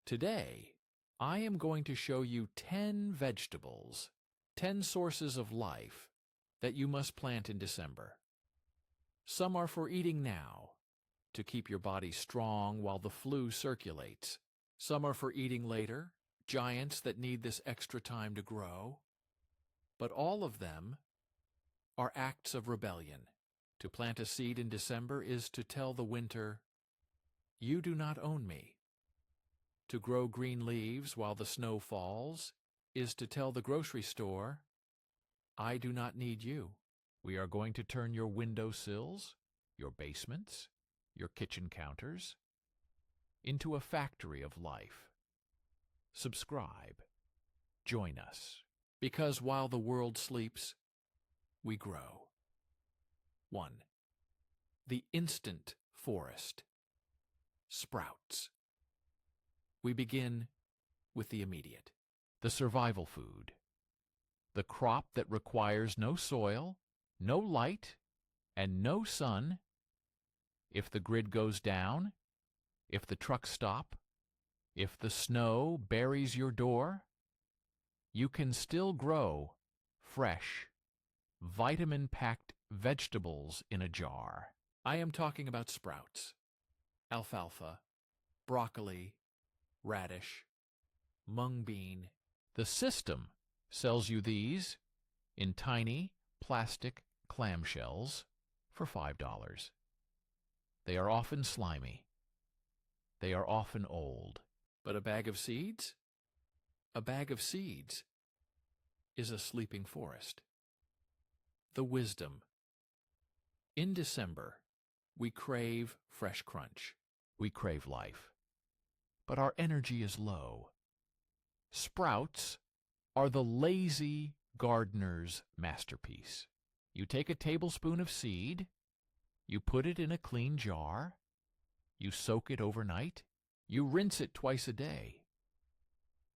Today, I am going to show you 10 vegetables, 10 sources of life that you must plant in December. Some are for eating now, to keep your body strong while the flu circulates. Some are for eating later, giants that need this extra time to grow. But all of them are acts of rebellion. To plant a seed in December is to tell the winter, "You do not own me." To grow green leaves while the snow falls is to tell the grocery store, "I do not need you." We are going to turn your window sills, your basements, your kitchen counters into a factory of life. Subscribe. Join us. Because while the world sleeps, we grow. 1. The instant forest. Sprouts. We begin with the immediate. The survival food. The crop that requires no soil, no light, and no sun. If the grid goes down, if the trucks stop, if the snow buries your door, you can still grow fresh, vitamin-packed vegetables in a jar. I am talking about sprouts, alfalfa, broccoli, radish, mung bean. The system sells you these in tiny plastic clamshells for $5. They are often slimy. They are often old. But a bag of seeds? A bag of seeds is a sleeping forest. The wisdom. In December, we crave fresh crunch. We crave life. But our energy is low. Sprouts are the lazy gardener's masterpiece. You take a tablespoon of seed, you put it in a clean jar, you soak it overnight, you rinse it twice a day.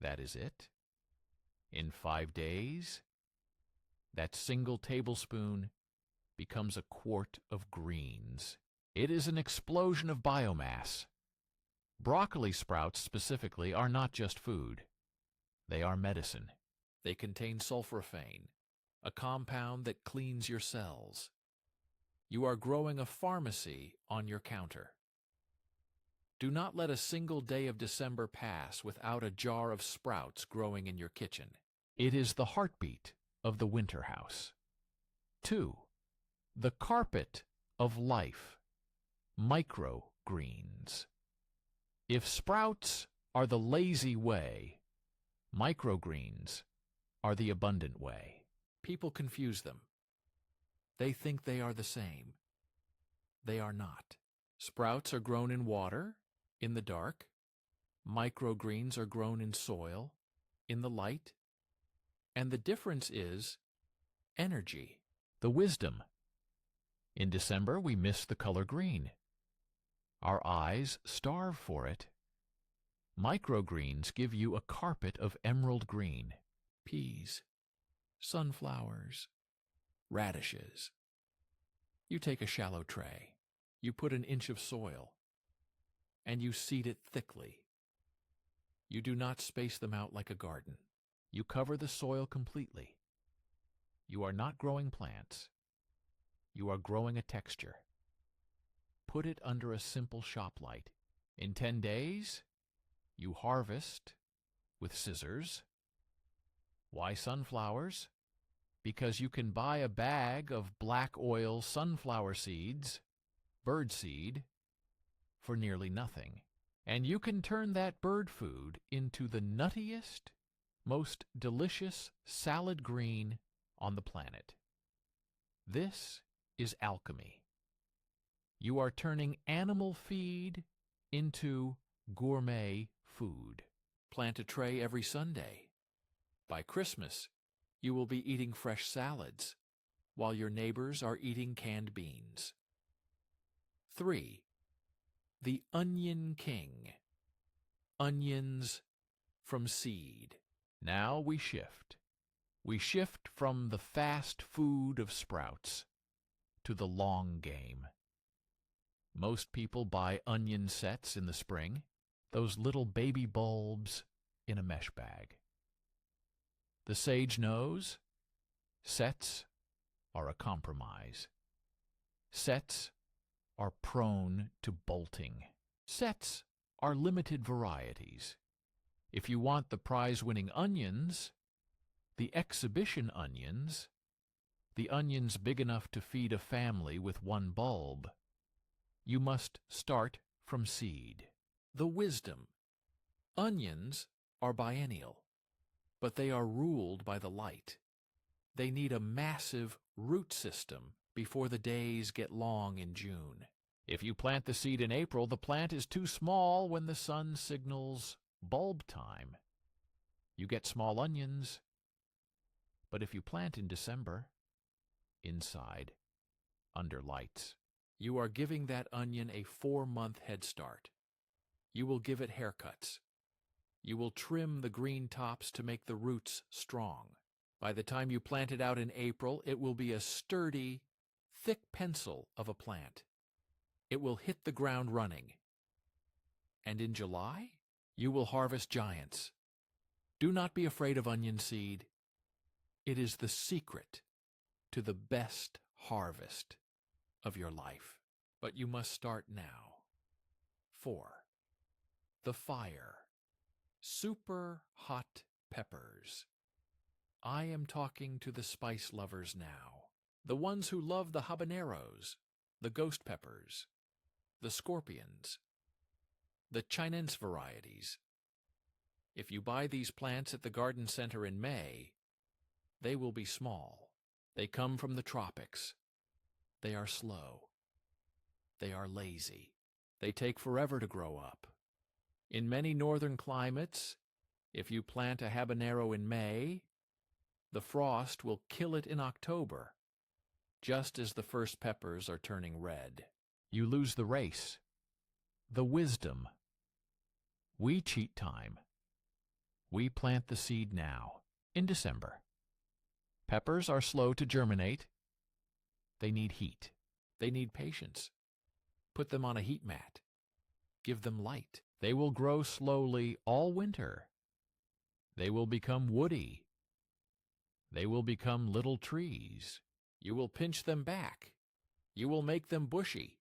That is it. In 5 days, that single tablespoon becomes a quart of greens. It is an explosion of biomass. Broccoli sprouts specifically are not just food. They are medicine. They contain sulforaphane, a compound that cleans your cells. You are growing a pharmacy on your counter. Do not let a single day of December pass without a jar of sprouts growing in your kitchen. It is the heartbeat of the winter house. 2. The carpet of life. Microgreens. If sprouts are the lazy way, microgreens are the abundant way. People confuse them. They think they are the same. They are not. Sprouts are grown in water, in the dark. Microgreens are grown in soil, in the light. And the difference is energy. The wisdom. In December, we miss the color green. Our eyes starve for it. Microgreens give you a carpet of emerald green. Peas, sunflowers, radishes. You take a shallow tray. You put an inch of soil, and you seed it thickly. You do not space them out like a garden. You cover the soil completely. You are not growing plants. You are growing a texture. Put it under a simple shop light. In 10 days, you harvest with scissors. Why sunflowers? Because you can buy a bag of black oil sunflower seeds, birdseed, for nearly nothing. And you can turn that bird food into the nuttiest, most delicious salad green on the planet. This is alchemy. You are turning animal feed into gourmet food. Plant a tray every Sunday. By Christmas, you will be eating fresh salads, while your neighbors are eating canned beans. 3. The Onion King. Onions from seed. Now we shift. We shift from the fast food of sprouts to the long game. Most people buy onion sets in the spring. those little baby bulbs in a mesh bag. The sage knows sets are a compromise. Sets are prone to bolting. Sets are limited varieties. If you want the prize-winning onions, the exhibition onions, the onions big enough to feed a family with one bulb, you must start from seed. The wisdom. Onions are biennial, but they are ruled by the light. They need a massive root system before the days get long in June. If you plant the seed in April, the plant is too small when the sun signals bulb time. You get small onions. But if you plant in December, inside, under lights, you are giving that onion a 4-month head start. You will give it haircuts. You will trim the green tops to make the roots strong. By the time you plant it out in April, it will be a sturdy, thick pencil of a plant. It will hit the ground running. And in July, you will harvest giants. Do not be afraid of onion seed. It is the secret to the best harvest of your life. But you must start now. 4. The fire. Super hot peppers. I am talking to the spice lovers now. The ones who love the habaneros, the ghost peppers, the scorpions, the Chinense varieties. If you buy these plants at the garden center in May, they will be small. They come from the tropics. They are slow. They are lazy. They take forever to grow up. In many northern climates, if you plant a habanero in May, the frost will kill it in October, just as the first peppers are turning red. You lose the race, the wisdom. We cheat time. We plant the seed now, in December. Peppers are slow to germinate. They need heat. They need patience. Put them on a heat mat. Give them light. They will grow slowly all winter. They will become woody. They will become little trees. You will pinch them back. You will make them bushy.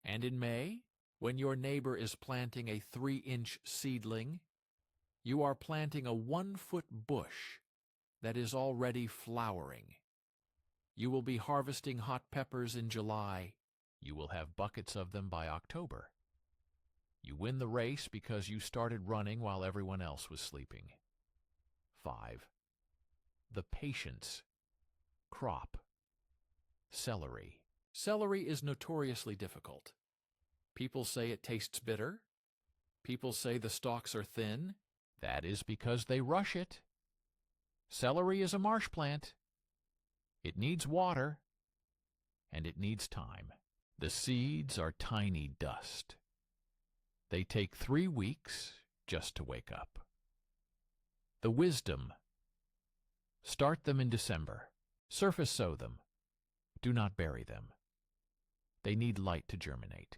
And in May, when your neighbor is planting a 3-inch seedling, you are planting a 1-foot bush that is already flowering. You will be harvesting hot peppers in July. You will have buckets of them by October. You win the race because you started running while everyone else was sleeping. 5. The patience. Crop. Celery. Celery is notoriously difficult. People say it tastes bitter. People say the stalks are thin. That is because they rush it. Celery is a marsh plant. It needs water, and it needs time. The seeds are tiny dust. They take 3 weeks just to wake up. The wisdom. Start them in December. Surface sow them. Do not bury them. They need light to germinate.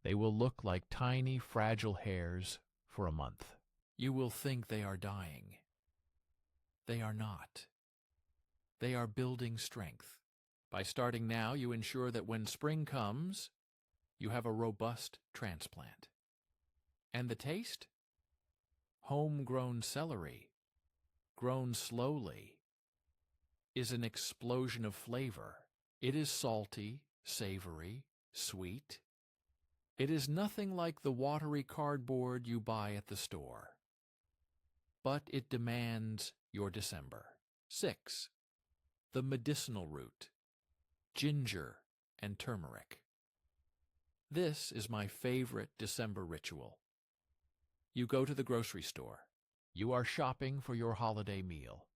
They will look like tiny, fragile hairs for a month. You will think they are dying. They are not. They are building strength. By starting now, you ensure that when spring comes, you have a robust transplant. And the taste? Homegrown celery, grown slowly, is an explosion of flavor. It is salty, savory, sweet. It is nothing like the watery cardboard you buy at the store. But it demands your December. 6. The medicinal root. Ginger and turmeric. This is my favorite December ritual. You go to the grocery store. You are shopping for your holiday meal.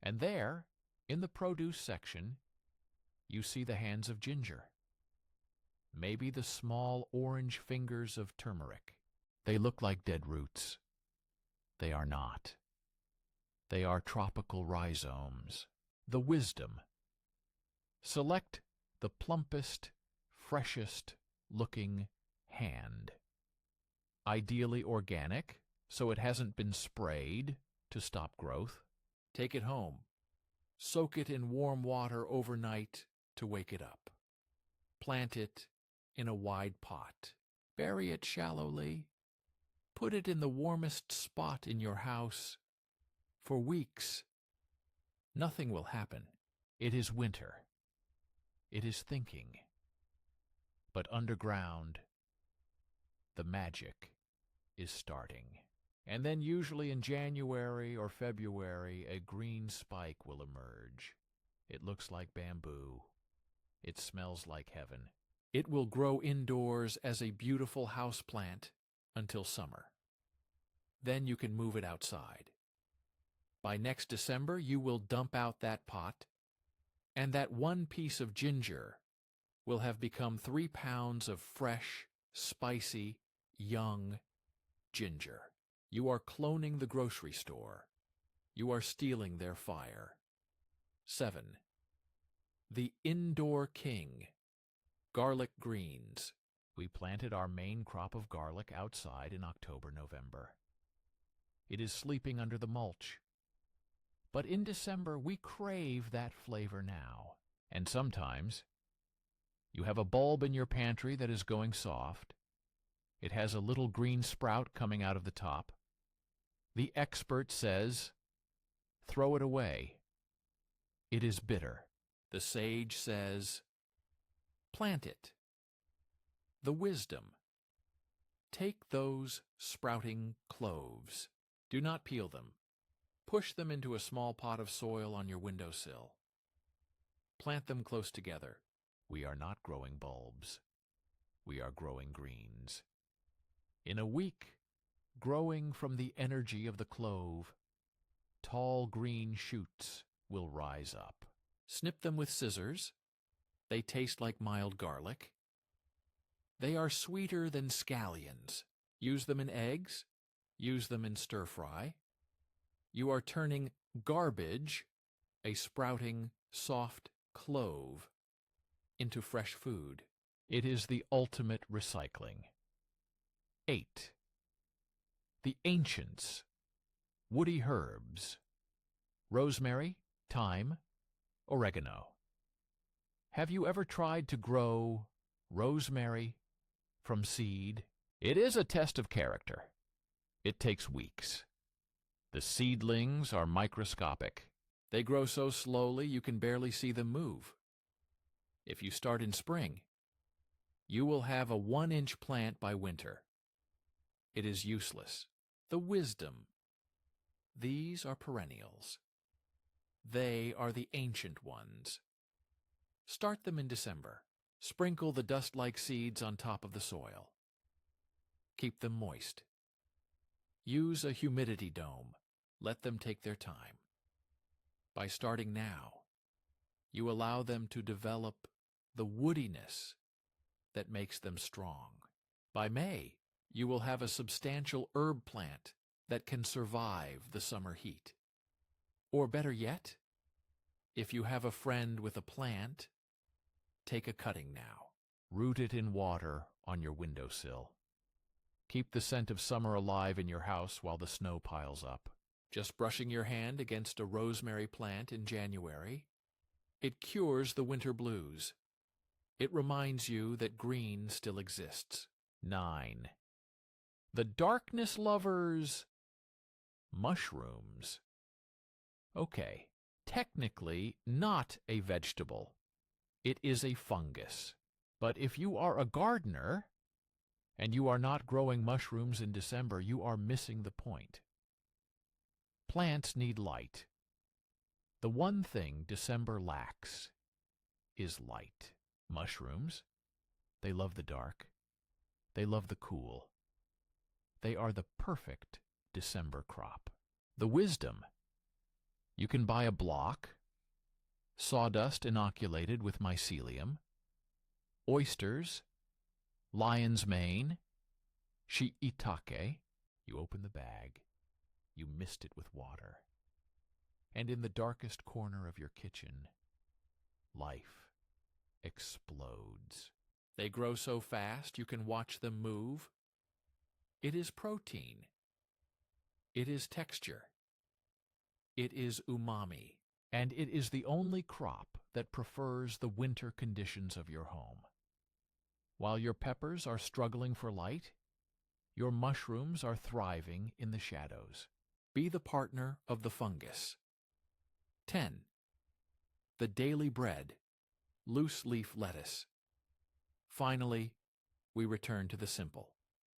And there, in the produce section, you see the hands of ginger. Maybe the small orange fingers of turmeric. They look like dead roots. They are not. They are tropical rhizomes. The wisdom. Select the plumpest, freshest looking hand. Ideally organic, so it hasn't been sprayed to stop growth. Take it home. Soak it in warm water overnight to wake it up. Plant it in a wide pot. Bury it shallowly. Put it in the warmest spot in your house. For weeks, nothing will happen. It is winter. It is thinking. But underground, the magic is starting. And then usually in January or February, a green spike will emerge. It looks like bamboo. It smells like heaven. It will grow indoors as a beautiful houseplant until summer. Then you can move it outside. By next December, you will dump out that pot, and that one piece of ginger will have become 3 pounds of fresh, spicy, young ginger. You are cloning the grocery store. You are stealing their fire. 7. The Indoor King. Garlic greens. We planted our main crop of garlic outside in October-November. It is sleeping under the mulch. But in December, we crave that flavor now. And sometimes, you have a bulb in your pantry that is going soft. It has a little green sprout coming out of the top. The expert says, throw it away. It is bitter. The sage says, plant it. The wisdom. Take those sprouting cloves. Do not peel them. Push them into a small pot of soil on your windowsill. Plant them close together. We are not growing bulbs. We are growing greens. In a week, growing from the energy of the clove, tall green shoots will rise up. Snip them with scissors. They taste like mild garlic. They are sweeter than scallions. Use them in eggs. Use them in stir-fry. You are turning garbage, a sprouting, soft clove, into fresh food. It is the ultimate recycling. 8. The ancients. Woody herbs. Rosemary, thyme, oregano. Have you ever tried to grow rosemary from seed? It is a test of character. It takes weeks. The seedlings are microscopic. They grow so slowly you can barely see them move. If you start in spring, you will have a 1-inch plant by winter. It is useless. The wisdom. These are perennials. They are the ancient ones. Start them in December. Sprinkle the dust-like seeds on top of the soil. Keep them moist. Use a humidity dome. Let them take their time. By starting now, you allow them to develop the woodiness that makes them strong. By May, you will have a substantial herb plant that can survive the summer heat. Or better yet, if you have a friend with a plant, take a cutting now. Root it in water on your windowsill. Keep the scent of summer alive in your house while the snow piles up. Just brushing your hand against a rosemary plant in January, it cures the winter blues. It reminds you that green still exists. 9. The darkness lovers. Mushrooms. Okay, technically not a vegetable. It is a fungus. But if you are a gardener, and you are not growing mushrooms in December, you are missing the point. Plants need light. The one thing December lacks is light. Mushrooms, they love the dark. They love the cool. They are the perfect December crop. The wisdom. You can buy a block, sawdust inoculated with mycelium, oysters, lion's mane, shiitake. You open the bag. You mist it with water. And in the darkest corner of your kitchen, life explodes. They grow so fast you can watch them move. It is protein. It is texture. It is umami. And it is the only crop that prefers the winter conditions of your home. While your peppers are struggling for light, your mushrooms are thriving in the shadows. Be the partner of the fungus. 10. The daily bread, loose-leaf lettuce. Finally, we return to the simple.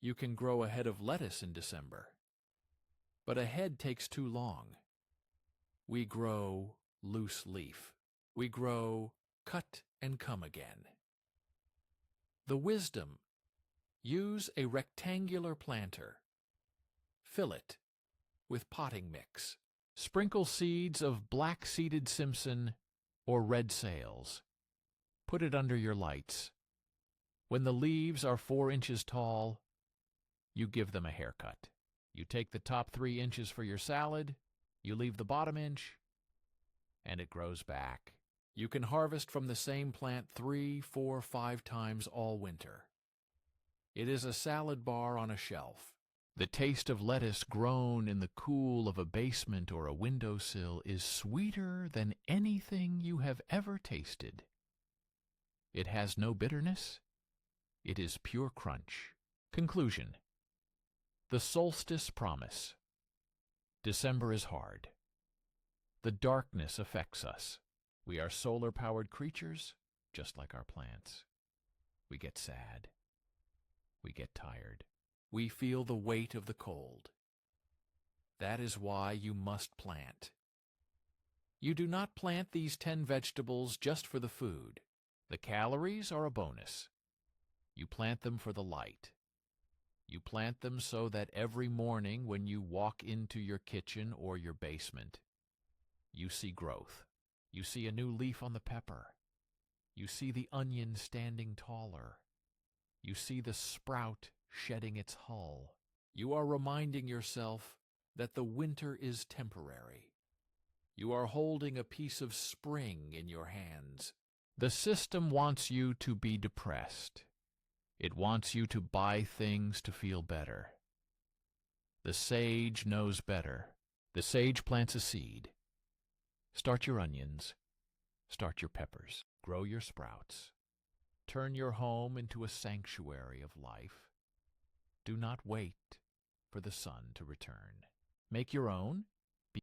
You can grow a head of lettuce in December, but a head takes too long. We grow loose leaf. We grow cut and come again. The wisdom: use a rectangular planter. Fill it with potting mix. Sprinkle seeds of black-seeded Simpson or red sales. Put it under your lights. When the leaves are 4 inches tall, you give them a haircut. You take the top 3 inches for your salad, you leave the bottom inch, and it grows back. You can harvest from the same plant 3, 4, 5 times all winter. It is a salad bar on a shelf. The taste of lettuce grown in the cool of a basement or a windowsill is sweeter than anything you have ever tasted. It has no bitterness. It is pure crunch. Conclusion: the solstice promise. December is hard. The darkness affects us. We are solar-powered creatures, just like our plants. We get sad. We get tired. We feel the weight of the cold. That is why you must plant. You do not plant these 10 vegetables just for the food. The calories are a bonus. You plant them for the light. You plant them so that every morning when you walk into your kitchen or your basement, you see growth. You see a new leaf on the pepper. You see the onion standing taller. You see the sprout shedding its hull. You are reminding yourself that the winter is temporary. You are holding a piece of spring in your hands. The system wants you to be depressed. It wants you to buy things to feel better. The sage knows better. The sage plants a seed. Start your onions. Start your peppers. Grow your sprouts. Turn your home into a sanctuary of life. Do not wait for the sun to return. Make your own